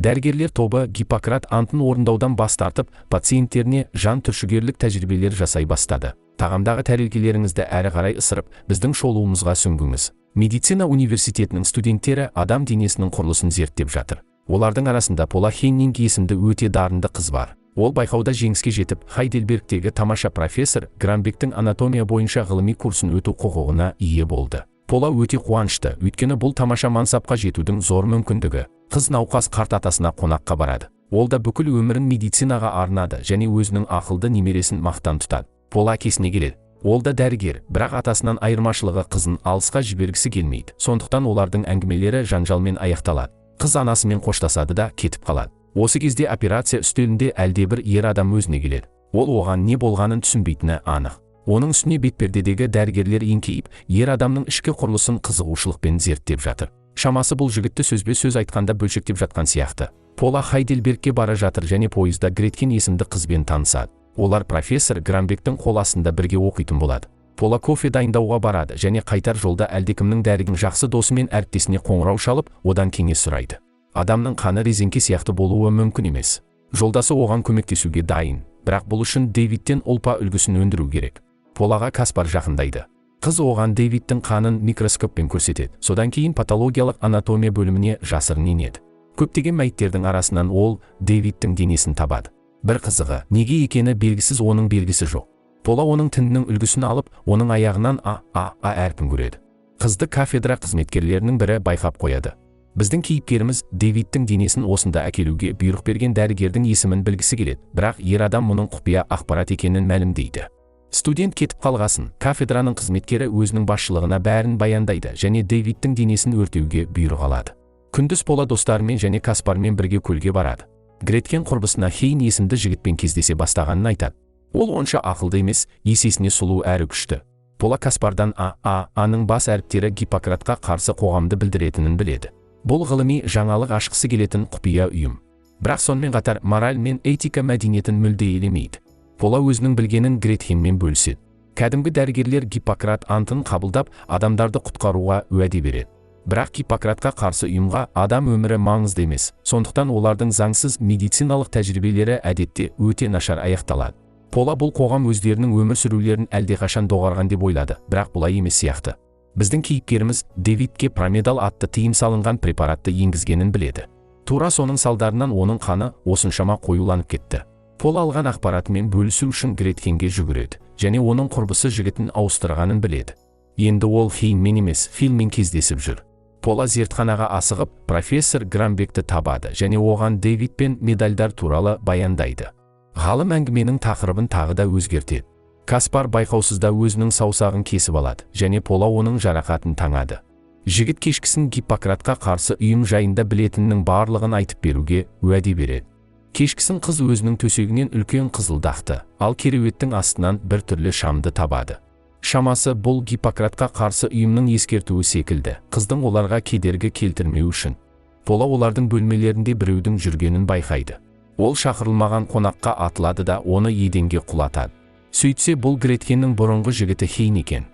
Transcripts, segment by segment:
Дәрігерлер тобы Гиппократ антын орындаудан бас тартып, пациенттеріне жан түршігерлік тәжірибелер жасай бастады. Тағамдағы тәрелкелеріңізді әрі қарай ысырып, біздің шолуымызға сүңгіңіз. Медицина университетінің студенттері адам денесінің құрылысын зерттеп жатыр. Олардың арасында Пола Хеннинг есімді өте дарынды қыз бар. Ол байқауда жеңіске жетіп, Хайдельбергтегі тамаша профессор Грамбектің анатомия бойынша ғылыми курсын өту құқығына ие болды. Пола өте қуанышты, өйткені бұл тамаша мансапқа жетудің зор мүмкіндігі. Қыз науқас қарт атасына қонаққа барады. Ол да бүкіл өмірін медицинаға арнады және өзінің ақылды немересін мақтан тұтады. Пола әкесіне келеді. Ол да дәрігер, бірақ атасынан айырмашылығы қызын алысқа жібергісі келмейді. Сондықтан олардың әңгімелері жанжалмен аяқталады. Қыз анасымен қоштасады да кетіп қалады. Осы кезде операция үстелінде әлдебір ер адам өзіне келеді. Ол оған не болғанын түсінбейтіні анық. Оның үстіне бетпердедегі дәрігерлер еңкейіп, ер адамның ішкі құрылысын қызығушылықпен зерттеп жатыр. Шамасы бұл жігітті сөзбе-сөз айтқанда бөлшектеп жатқан сияқты. Пола Хайдельбергке бара жатыр және пойызда Гретхен есімді қызбен танысады. Олар профессор Грамбектің қол астында бірге оқитын болады. Пола кофе дайындауға барады және қайтар жолда әлдекімнің дәрігердің жақсы досы мен әріптесіне қоңырау шалып, одан кеңес сұрайды. Адамның қаны резеңке сияқты болуы мүмкін емес. Жолдасы оған көмектесуге дайын, бірақ бұл үшін Дэвидтен ұлпа үлгісін өндіру керек. Полаға Каспар жақындайды. Қыз оған Дэвидтің қанын микроскоппен көрсетеді. Содан кейін патологиялық анатомия бөліміне жасырын енеді. Көптеген мәйіттердің арасынан ол Дэвидтің денесін табады. Бір қызығы, неге екені белгісіз, оның белгісі жоқ. Пола оның тінінің үлгісін алып, оның аяғынан А әрпін көреді. Қызды кафедра қызметкерлерінің бірі байқап қояды. Біздің кейіпкеріміз Дэвидтің денесін осында әкелуге бұйрық берген дәрігердің есімін білгісі келеді, бірақ ер адам мұның құпия ақпарат екенін мәлімдейді. Студент кетіп қалғасын, кафедраның қызметкері өзінің басшылығына бәрін баяндайды және Дэвидтің денесін өртеуге бұйрық алады. Күндіз Пола достарымен және Каспармен бірге көлге барады. Гретхен құрбысына Хейн есімді жігітпен кездесе бастағанын айтады. Ол онша ақылды емес, есесіне сұлу әрі күшті. Пола Каспардан аның бас әріптері Гиппократқа қарсы қоғамды білдіретінін біледі. Бұл ғылыми жаңалық ашқысы келетін құпия ұйым. Бірақ сонымен қатар мораль мен этика мәдениетін мүлде елемейді. Пола өзінің білгенін Гретхенмен бөліседі. Кәдімгі дәрігерлер Гиппократ антын қабылдап, адамдарды құтқаруға уәде береді. Бірақ Гиппократқа қарсы ұйымға адам өмірі маңызды емес, сондықтан олардың заңсыз медициналық тәжірибелері әдетте өте нашар аяқталады. Пола бұл қоғам өздерінің өмір сүрулерін әлдеқашан доғарған деп ойлады, бірақ бұлай емес сияқты. Біздің кейіпкеріміз Дэвидке промедал атты тыйым салынған препаратты енгізгенін біледі. Тура соның салдарынан оның қаны осыншама қоюланып кетті. Пола алған ақпаратымен бөлісу үшін Гретхенге жүгіреді және оның құрбысы жігітін ауыстырғанын біледі. Енді ол Хейнмен емес, Филмен кездесіп жүр. Пола зертханаға асығып, профессор Грамбекті табады және оған Дэвид пен медальдар туралы баяндайды. Ғалым әңгіменің тақырыбын тағы да өзгертеді. Каспар байқаусызда өзінің саусағын кесіп алады және Пола оның жарақатын таңады. Жігіт кешкісін Гиппократқа қарсы ұйым жайында білетіннің барлығын айтып беруге уәде береді. Кешкісін қыз өзінің төсегінен үлкен қызылдақты, ал кереуеттің астынан бір түрлі шамды табады. Шамасы бұл Гиппократқа қарсы ұйымның ескертуі секілді, қыздың оларға кедергі келтірмеу үшін. Пола олардың бөлмелерінде біреудің жүргенін байқайды. Ол шақырылмаған қонаққа атылады да оны еденге құлатады. Сөйтсе бұл Гретхеннің бұрынғы жігіті Хейн екен.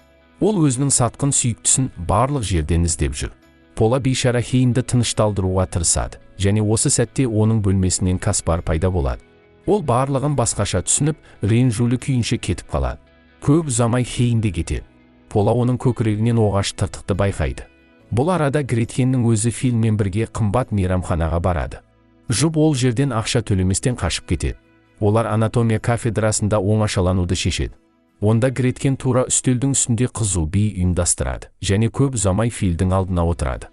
Ол өзінің сатқын сүйіктісін барлық жерден іздеп жүр. Пола бейшара Хейнді тынышталдыруға тырысады және осы сәтте оның бөлмесінен Каспар пайда болады. Ол барлығын басқаша түсініп, ренжулі күйінше кетіп қалады. Көп ұзамай Хейн де кетеді. Пола оның көкірегінен оғаш тыртықты байқайды. Бұл арада Гретхеннің өзі Филмен бірге қымбат мейрамханаға барады. Жұп ол жерден ақша төлеместен қашып кетеді. Олар анатомия кафедрасында оңашалануды шешеді. Онда Гретхен тура үстелдің үстінде қызу би ұйымдастырады және көп ұзамай Филдің алдына отырады.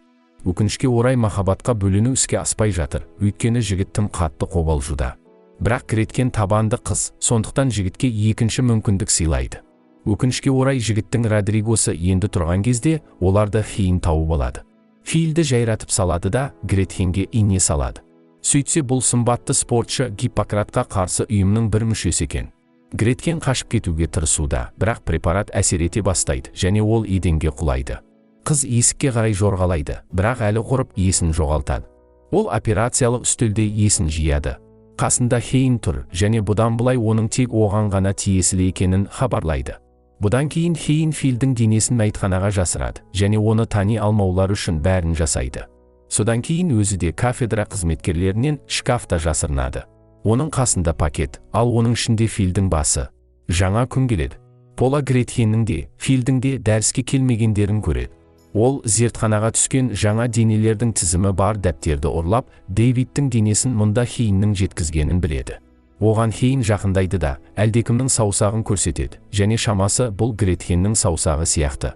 Өкінішке орай махаббатқа бөлену іске аспай жатыр, өйткені жігіт тым қатты қобалжуда. Бірақ Гретхен табанды қыз, сондықтан жігітке екінші мүмкіндік сыйлайды. Өкінішке орай жігіттің Родригосы енді тұрған кезде оларды Хейн тауып алады. Филді жайратып салады да Гретхенге ине салады. Сөйтсе бұл сымбатты спортшы Гиппократқа қарсы ұйымның бір мүшесі екен. Гретхен қашып кетуге тырысуда, бірақ препарат әсер ете бастайды және ол еденге құлайды. Қыз есікке қарай жорғалайды, бірақ әлі құрып есін жоғалтады. Ол операциялық үстелде есін жияды. Қасында Хейн тұр және бұдан былай оның тек оған ғана тиесілі екенін хабарлайды. Бұдан кейін Хейн Филдің денесін мәйітханаға жасырады және оны тани алмаулар үшін бәрін жасайды. Содан кейін өзі де кафедра қызметкерлерінен шкафта жасырынады. Оның қасында пакет, ал оның ішінде Филдің басы. Жаңа күн келеді. Пола Гретхеннің де, Филдің де дәріске келмегендерін көреді. Ол зертханаға түскен жаңа денелердің тізімі бар дәптерді ұрлап, Дэвидтің денесін мұнда Хейннің жеткізгенін біледі. Оған Хейн жақындайды да, әлдекімнің саусағын көрсетеді, және шамасы бұл Гретхеннің саусағы сияқты.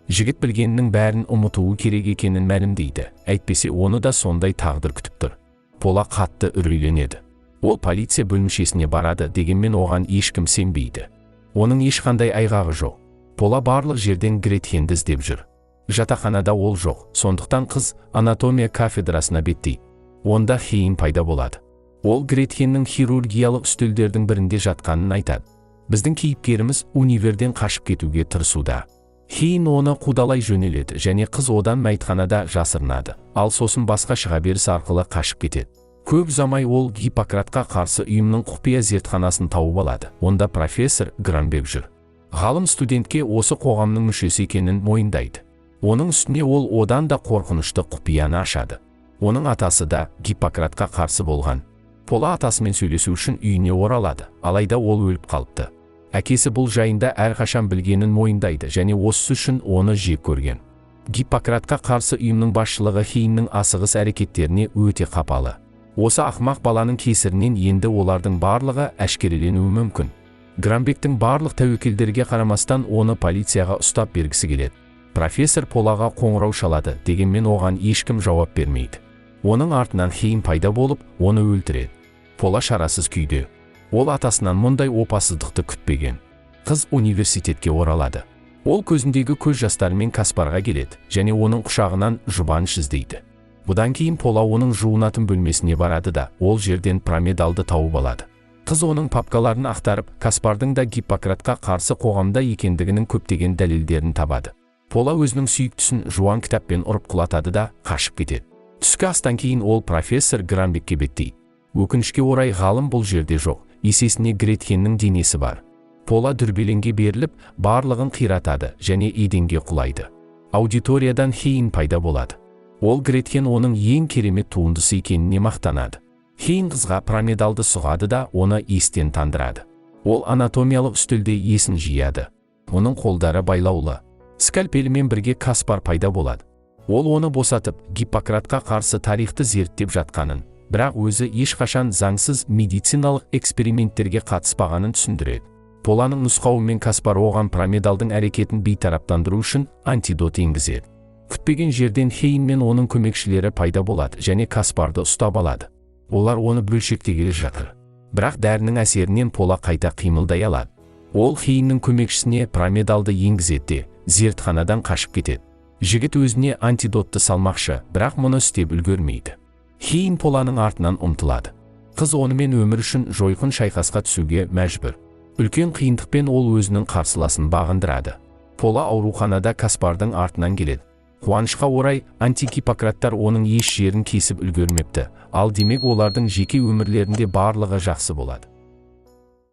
Жігіт білгенінің бәрін ұмытуы керек екенін мәлімдейді, әйтпесе оны да сондай тағдыр күтіп тұр. Пола қатты үрейленеді. Ол полиция бөлімшесіне барады, дегенмен оған ешкім сенбейді. Оның ешқандай айғағы жоқ. Пола барлық жерден Гретхенді іздеп жүр. Жатақханада ол жоқ, сондықтан қыз анатомия кафедрасына беттейді. Онда Хейн пайда болады. Ол Гретхеннің хирургиялық үстелдердің бірінде жатқанын айтады. Біздің кейіпкеріміз универден қашып кетуге тырысуда. Хейн оны қудалай жөнеледі және қыз одан мәйітханада жасырынады, ал сосын басқа шыға беріс арқылы қашып кетеді. Көп ұзамай ол Гиппократқа қарсы ұйымның құпия зертханасын тауып алады. Онда профессор Гранбек жүр. Ғалым студентке осы қоғамның мүшесі екенін мойындайды. Оның үстіне ол одан да қорқынышты құпияны ашады. Оның атасы да Гиппократқа қарсы болған. Пола атасымен сөйлесу үшін үйіне оралады, алайда ол өліп қалыпты. Әкесі бұл жайында әрқашан білгенін мойындайды және осы үшін оны жек көрген. Гиппократқа қарсы ұйымның басшылығы Хейннің асығыс әрекеттеріне өте қапалы. Осы ақымақ баланың кесірінен енді олардың барлығы әшкереленуі мүмкін. Гранбектің барлық тәуекелдерге қарамастан оны полицияға ұстап бергісі келеді. Профессор Полаға қоңырау шалады, дегенмен оған ешкім жауап бермейді. Оның артынан Хейн пайда болып, оны өлтіреді. Пола шарасыз күйде. Ол атасынан мұндай опасыздықты күтпеген. Қыз университетке оралады. Ол көзіндегі көз жастарымен Каспарға келеді және оның құшағынан жұбаныш іздейді. Бұдан кейін Пола оның жуынатын бөлмесіне барады да, ол жерден промедалды тауып алады. Қыз оның папкаларын ақтарып, Каспардың да Гиппократқа қарсы қоғамда екендігінің көптеген дәлелдерін табады. Пола өзінің сүйіктісін жуан кітаппен ұрып құлатады да қашып кетеді. Түскі астан кейін ол профессор Гранбекке беттейді. Өкінішке орай ғалым бұл жерде жоқ, есесіне Гретхеннің денесі бар. Пола дүрбелеңге беріліп, барлығын қиратады және еденге құлайды. Аудиториядан Хейн пайда болады. Ол Гретхен оның ең керемет туындысы екеніне мақтанады. Хейн қызға промедалды сұғады да оны естен тандырады. Ол анатомиялық үстелде есін жияды. Оның қолдары байлаулы. Скальпелімен бірге Каспар пайда болады. Ол оны босатып, Гиппократқа қарсы тарихты зерттеп жатқанын, бірақ өзі ешқашан заңсыз медициналық эксперименттерге қатыспағанын түсіндіреді. Поланың нұсқауымен Каспар оған промедалдың әрекетін бейтараптандыру үшін антидот енгізеді. Күтпеген жерден Хейн мен оның көмекшілері пайда болады және Каспарды ұстап алады. Олар оны бөлшектегелі жатыр. Бірақ дәрінің әсерінен Пола қайта қимылдай алады. Ол Хейннің көмекшісіне промедалды енгізеді, зертханадан қашып кетеді. Жігіт өзіне антидотты салмақшы, бірақ мұны істеп үлгермейді. Хейн Поланың артынан ұмтылады. Қыз онымен өмір үшін жойқын шайқасқа түсуге мәжбүр. Үлкен қиындықпен ол өзінің қарсыласын бағындырады. Пола ауруханада Каспардың артынан келеді. Қуанышқа орай, антигиппократтар оның еш жерін кесіп үлгермепті, ал демек олардың жеке өмірлерінде барлығы жақсы болады.